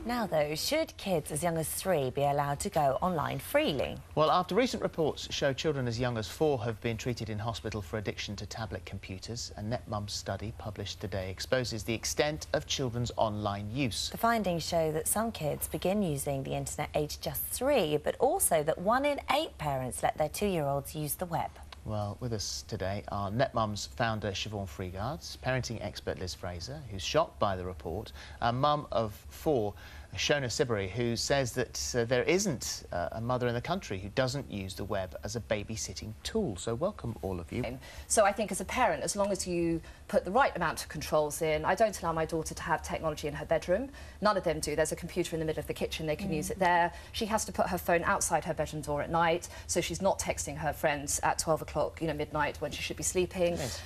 Now, though, should kids as young as 3 be allowed to go online freely? Well, after recent reports show children as young as 4 have been treated in hospital for addiction to tablet computers, a NetMums study published today exposes the extent of children's online use. The findings show that some kids begin using the internet aged just 3, but also that 1 in 8 parents let their 2-year-olds use the web. Well, with us today are NetMums founder Siobhan Freeguards, parenting expert Liz Fraser, who's shocked by the report, and mum of 4, Shona Siberry, who says that there isn't a mother in the country who doesn't use the web as a babysitting tool. So welcome, all of you. So I think as a parent, as long as you put the right amount of controls in, I don't allow my daughter to have technology in her bedroom. None of them do. There's a computer in the middle of the kitchen, they can use it there. She has to put her phone outside her bedroom door at night, so she's not texting her friends at 12 o'clock, you know, midnight, when she should be sleeping. Yes.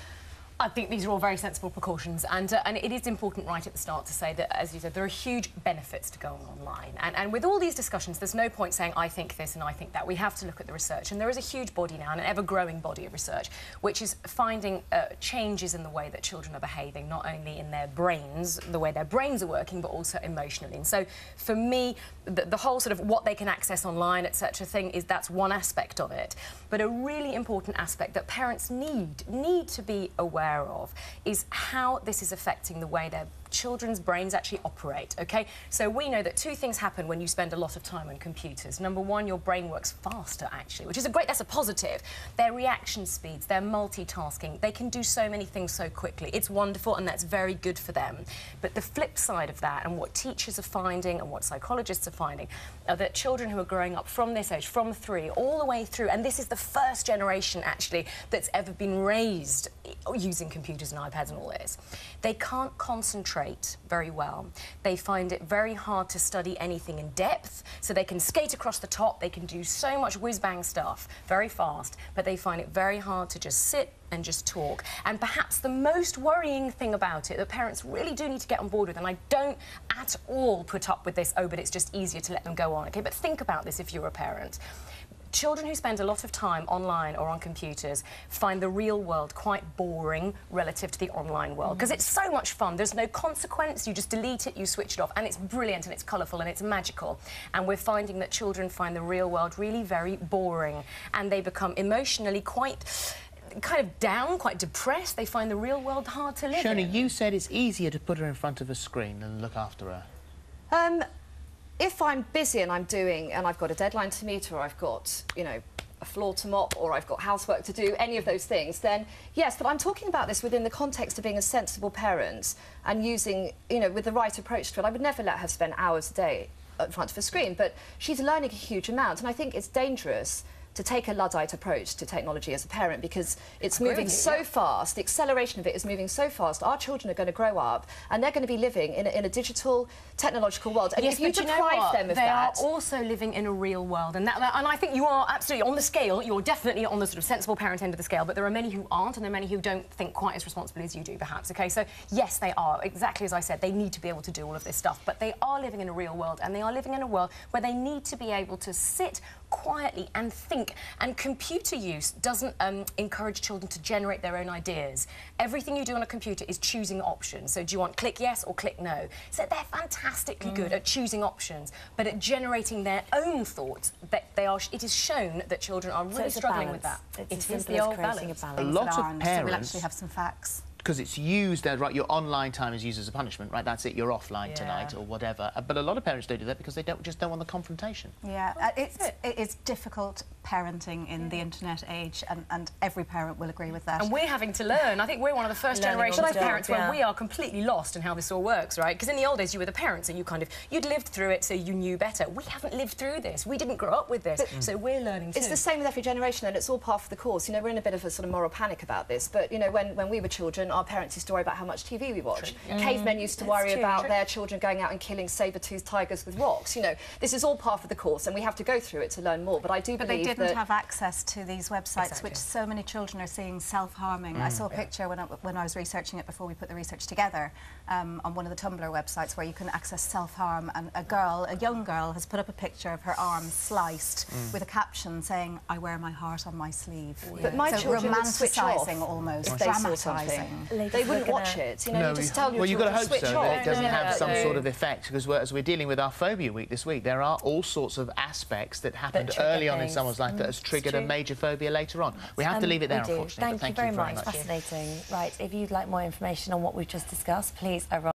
I think these are all very sensible precautions, and it is important right at the start to say that, as you said, there are huge benefits to going online. And with all these discussions, there's no point saying, I think this and I think that. We have to look at the research, and there is a huge body now, an ever-growing body of research, which is finding changes in the way that children are behaving, not only in their brains, the way their brains are working, but also emotionally. And so, for me, the whole sort of what they can access online, etc. thing, that's one aspect of it. But a really important aspect that parents need to be aware of is how this is affecting the way their children's brains actually operate, OK? So we know that 2 things happen when you spend a lot of time on computers. Number 1, your brain works faster, actually, which is that's a positive. Their reaction speeds, their multitasking, they can do so many things so quickly. It's wonderful, and that's very good for them. But the flip side of that, and what teachers are finding and what psychologists are finding, are that children who are growing up from this age, from 3, all the way through, and this is the first generation, actually, that's ever been raised using computers and iPads and all this, they can't concentrate very well. They find it very hard to study anything in depth, so they can skate across the top, they can do so much whiz-bang stuff very fast, but they find it very hard to just sit and just talk. And perhaps the most worrying thing about it that parents really do need to get on board with, and I don't at all put up with this, oh, but it's just easier to let them go on, OK? But think about this if you're a parent. Children who spend a lot of time online or on computers find the real world quite boring relative to the online world, because it's so much fun. There's no consequence. You just delete it, you switch it off, and it's brilliant and it's colourful and it's magical. And we're finding that children find the real world really very boring, and they become emotionally quite kind of down, quite depressed. They find the real world hard to live in. Shona, you said it's easier to put her in front of a screen than look after her. If I'm busy and I've got a deadline to meet, or I've got, you know, a floor to mop, or I've got housework to do, any of those things, then yes, but I'm talking about this within the context of being a sensible parent and using, you know, with the right approach to it. I would never let her spend hours a day in front of a screen, but she's learning a huge amount, and I think it's dangerous to take a Luddite approach to technology as a parent, because it's moving so fast, the acceleration of it is moving so fast. Our children are going to grow up and they're going to be living in a digital, technological world. And yes, if you deprive them of that... They are also living in a real world, and I think you are absolutely on the scale. You're definitely on the sort of sensible parent end of the scale, but there are many who aren't, and there are many who don't think quite as responsibly as you do, perhaps, OK? So, yes, they are. Exactly as I said, they need to be able to do all of this stuff, but they are living in a real world, and they are living in a world where they need to be able to sit quietly and think. And computer use doesn't encourage children to generate their own ideas. Everything you do on a computer is choosing options. So do you want click yes or click no? So they're fantastically good at choosing options, but at generating their own thoughts. It is shown that children are really struggling with that. It is the old balance. A lot of parents... So we'll actually have some facts. Because it's used, right, your online time is used as a punishment, right? That's it, you're offline tonight or whatever. But a lot of parents don't do that because they just don't want the confrontation. Yeah, it is difficult parenting in the internet age, and every parent will agree with that. And we're having to learn. I think we're one of the first generation of parents where we are completely lost in how this all works, right? Because in the old days, you were the parents and you'd lived through it, so you knew better. We haven't lived through this. We didn't grow up with this, so we're learning too. It's the same with every generation, and it's all part of the course. You know, we're in a bit of a sort of moral panic about this, but, you know, when we were children, our parents used to worry about how much TV we watched. Cavemen used to worry about their children going out and killing saber-toothed tigers with rocks. You know, this is all part of the course, and we have to go through it to learn more. But I do believe they didn't have access to these websites, which so many children are seeing self-harming. I saw a picture when I was researching it before we put the research together on one of the Tumblr websites where you can access self-harm, and a young girl has put up a picture of her arm sliced with a caption saying, "I wear my heart on my sleeve." But my children would switch off almost, if they saw something. Ladies, They wouldn't we're watch gonna- it. You know, you just tell your well, you've got to hope switch so off. that it doesn't have some No. sort of effect, because as we're dealing with our phobia week this week, there are all sorts of aspects that happened trigger early on in things. someone's life that has triggered a true. major phobia later on. We have to leave it there, We do. unfortunately. Thank you very much. Fascinating. Right, if you'd like more information on what we've just discussed, please arrive